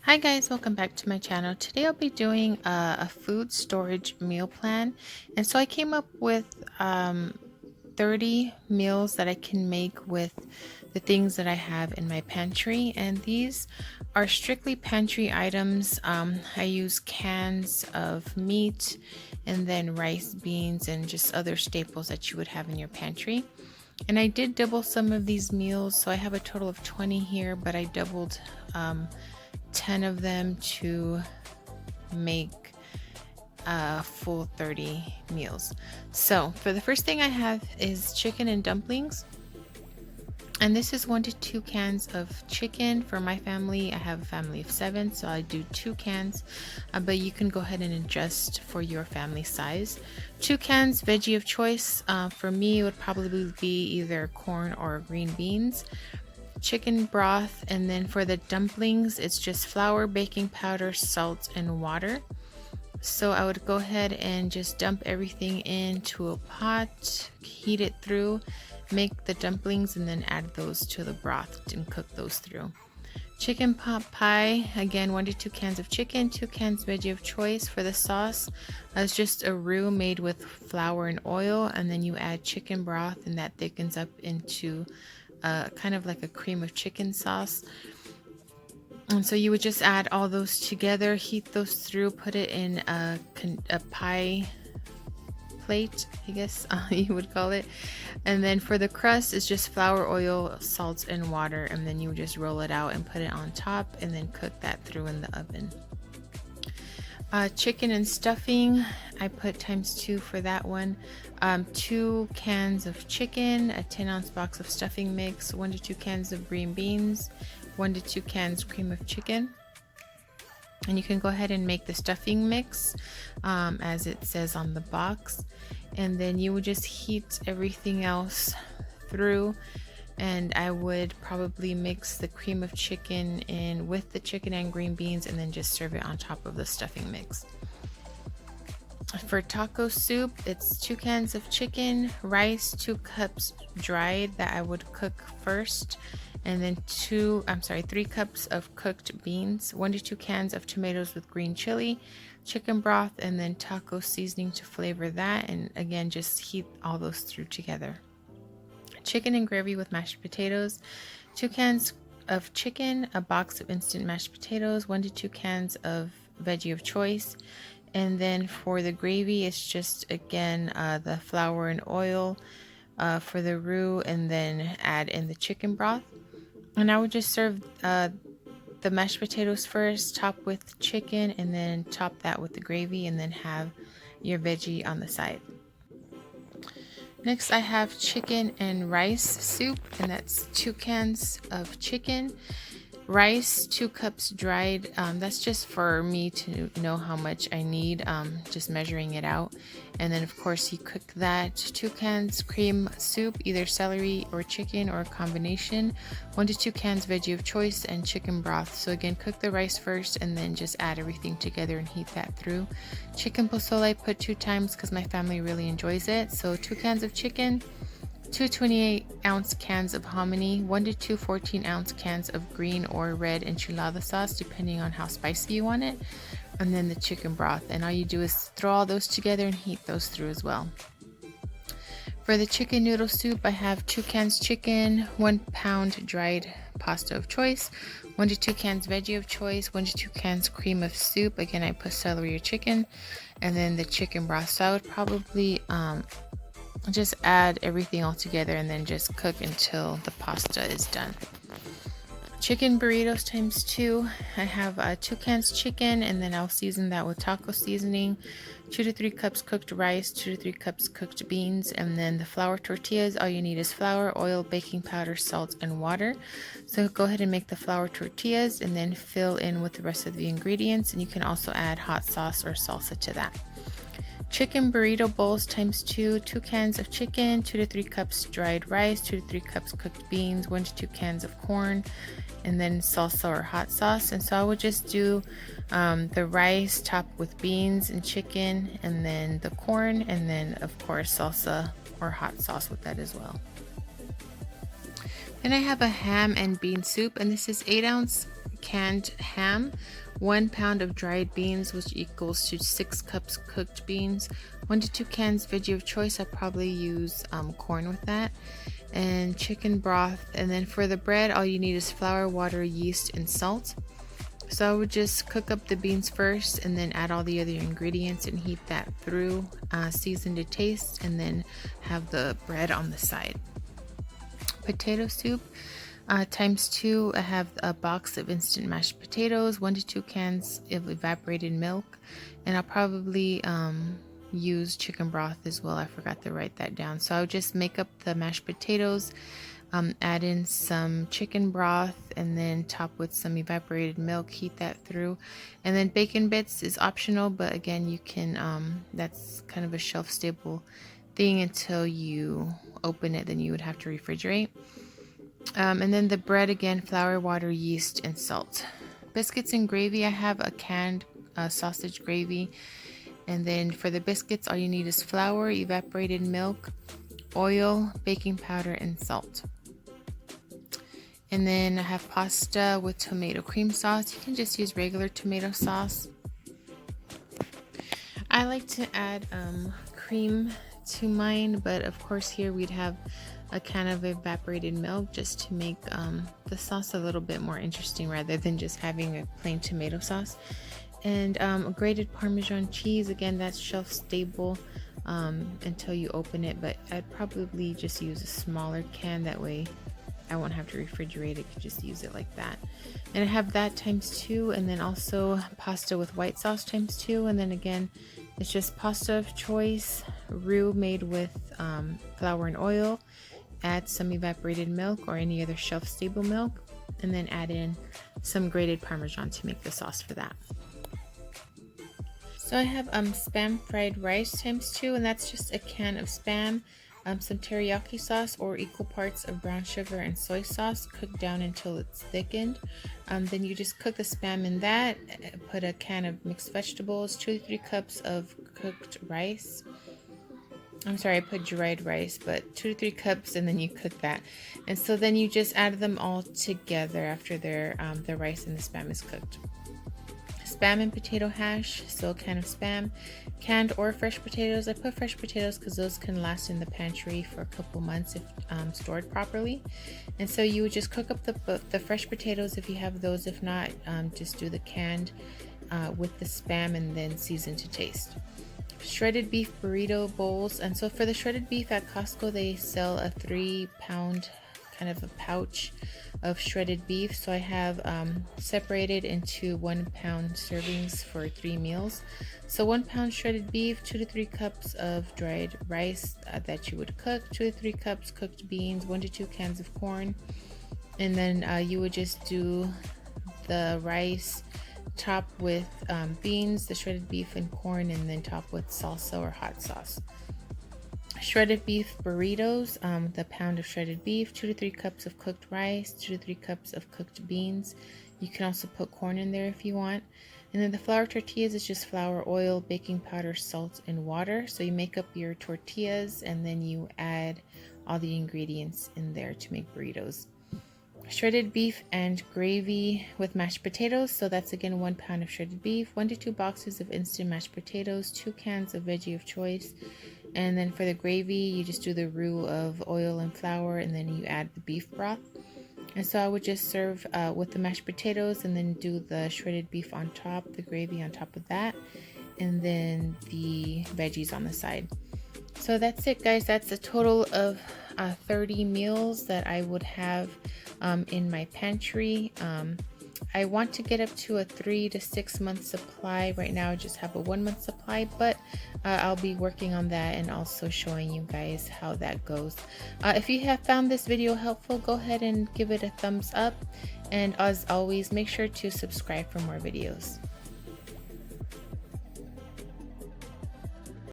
Hi guys, welcome back to my channel. Today I'll be doing a food storage meal plan. And so I came up with 30 meals that I can make with the things that I have in my pantry. And these are strictly pantry items. I use cans of meat and then rice, beans, and just other staples that you would have in your pantry. And I did double some of these meals, so I have a total of 20 here, but I doubled 10 of them to make a full 30 meals. So for the first thing I have is chicken and dumplings. And this is 1 to 2 cans of chicken for my family. I have a family of 7, so I do 2 cans, but you can go ahead and adjust for your family size. 2 cans veggie of choice. For me, it would probably be either corn or green beans. Chicken broth, and then for the dumplings, it's just flour, baking powder, salt, and water. So I would go ahead and just dump everything into a pot, heat it through, make the dumplings, and then add those to the broth and cook those through. Chicken pot pie, again 1 to 2 cans of chicken, 2 cans veggie of choice. For the sauce, it's just a roux made with flour and oil, and then you add chicken broth, and that thickens up into kind of like a cream of chicken sauce. And so you would just add all those together, heat those through, put it in a pie plate, I guess you would call it. And then for the crust, it's just flour, oil, salt, and water. And then you would just roll it out and put it on top and then cook that through in the oven. Chicken and stuffing, I put ×2 for that one. 2 cans of chicken, a 10-ounce box of stuffing mix, 1 to 2 cans of green beans, 1 to 2 cans cream of chicken. And you can go ahead and make the stuffing mix as it says on the box. And then you would just heat everything else through. And I would probably mix the cream of chicken in with the chicken and green beans and then just serve it on top of the stuffing mix. For taco soup, it's 2 cans of chicken, rice, 2 cups dried that I would cook first, and then 3 cups of cooked beans, 1 to 2 cans of tomatoes with green chili, chicken broth, and then taco seasoning to flavor that. And again, just heat all those through together. Chicken and gravy with mashed potatoes, 2 cans of chicken, a box of instant mashed potatoes, 1 to 2 cans of veggie of choice. And then for the gravy, it's just again the flour and oil for the roux, and then add in the chicken broth. And I would just serve the mashed potatoes first, top with chicken, and then top that with the gravy, and then have your veggie on the side. Next, I have chicken and rice soup, and that's 2 cans of chicken, rice, 2 cups dried. That's just for me to know how much I need, just measuring it out. And then of course you cook that. 2 cans cream soup, either celery or chicken or a combination, 1 to 2 cans veggie of choice, and chicken broth. So again, cook the rice first and then just add everything together and heat that through. Chicken pozole I put 2 times because my family really enjoys it. So 2 cans of chicken, 2 28-ounce cans of hominy, 1 to 2 14-ounce cans of green or red enchilada sauce, depending on how spicy you want it, and then the chicken broth. And all you do is throw all those together and heat those through as well. For the chicken noodle soup, I have 2 cans chicken, 1 pound dried pasta of choice, 1 to 2 cans veggie of choice, 1 to 2 cans cream of soup. Again, I put celery or chicken, and then the chicken broth. So I would probably just add everything all together and then just cook until the pasta is done. Chicken burritos ×2. I have 2 cans chicken, and then I'll season that with taco seasoning, 2 to 3 cups cooked rice, 2 to 3 cups cooked beans, and then the flour tortillas. All you need is flour, oil, baking powder, salt, and water. So go ahead and make the flour tortillas and then fill in with the rest of the ingredients, and you can also add hot sauce or salsa to that. Chicken burrito bowls ×2, 2 cans of chicken, 2 to 3 cups dried rice, 2 to 3 cups cooked beans, 1 to 2 cans of corn, and then salsa or hot sauce. And so I would just do the rice topped with beans and chicken, and then the corn, and then of course salsa or hot sauce with that as well. Then I have a ham and bean soup, and this is 8-ounce canned ham, 1 pound of dried beans, which equals to 6 cups cooked beans, 1 to 2 cans veggie of choice. I probably use corn with that, and chicken broth. And then for the bread, all you need is flour, water, yeast, and salt. So I would just cook up the beans first and then add all the other ingredients and heat that through, season to taste, and then have the bread on the side. Potato soup times 2. I have a box of instant mashed potatoes, 1 to 2 cans of evaporated milk, and I'll probably use chicken broth as well. I forgot to write that down. So I'll just make up the mashed potatoes, add in some chicken broth, and then top with some evaporated milk, heat that through. And then bacon bits is optional, but again, you can that's kind of a shelf stable thing until you open it, then you would have to refrigerate. And then the bread, again, flour, water, yeast, and salt. Biscuits and gravy, I have a canned sausage gravy. And then for the biscuits, all you need is flour, evaporated milk, oil, baking powder, and salt. And then I have pasta with tomato cream sauce. You can just use regular tomato sauce. I like to add cream to mine, but of course here we'd have a can of evaporated milk just to make the sauce a little bit more interesting rather than just having a plain tomato sauce. And a grated Parmesan cheese, again, that's shelf stable until you open it, but I'd probably just use a smaller can, that way I won't have to refrigerate it, could just use it like that. And I have that times 2, and then also pasta with white sauce times 2, and then again it's just pasta of choice, roux made with flour and oil. Add some evaporated milk or any other shelf stable milk, and then add in some grated Parmesan to make the sauce for that. So I have Spam fried rice times 2, and that's just a can of Spam, some teriyaki sauce or equal parts of brown sugar and soy sauce, cooked down until it's thickened. Then you just cook the Spam in that, put a can of mixed vegetables, 2 to 3 cups of cooked rice. I'm sorry, I put dried rice, but 2 to 3 cups, and then you cook that. And so then you just add them all together after the rice and the Spam is cooked. Spam and potato hash, so a can of Spam, canned or fresh potatoes. I put fresh potatoes because those can last in the pantry for a couple months if stored properly. And so you would just cook up the fresh potatoes if you have those. If not, just do the canned with the Spam and then season to taste. Shredded beef burrito bowls. And so for the shredded beef at Costco, they sell a 3-pound kind of a pouch of shredded beef. So I have separated into 1-pound servings for 3 meals. So 1 pound shredded beef, 2 to 3 cups of dried rice that you would cook, 2 to 3 cups cooked beans, 1 to 2 cans of corn, and then you would just do the rice, top with beans, the shredded beef, and corn, and then top with salsa or hot sauce. Shredded beef burritos, the pound of shredded beef, 2 to 3 cups of cooked rice, 2 to 3 cups of cooked beans. You can also put corn in there if you want. And then the flour tortillas is just flour, oil, baking powder, salt, and water. So you make up your tortillas and then you add all the ingredients in there to make burritos. Shredded beef and gravy with mashed potatoes. So that's again 1 pound of shredded beef, 1 to 2 boxes of instant mashed potatoes, 2 cans of veggie of choice. And then for the gravy, you just do the roux of oil and flour, and then you add the beef broth. And so I would just serve with the mashed potatoes and then do the shredded beef on top, the gravy on top of that, and then the veggies on the side. So that's it, guys. That's a total of 30 meals that I would have in my pantry. I want to get up to a 3 to 6 month supply. Right now I just have a 1 month supply, but I'll be working on that and also showing you guys how that goes. If you have found this video helpful, go ahead and give it a thumbs up, and as always, make sure to subscribe for more videos.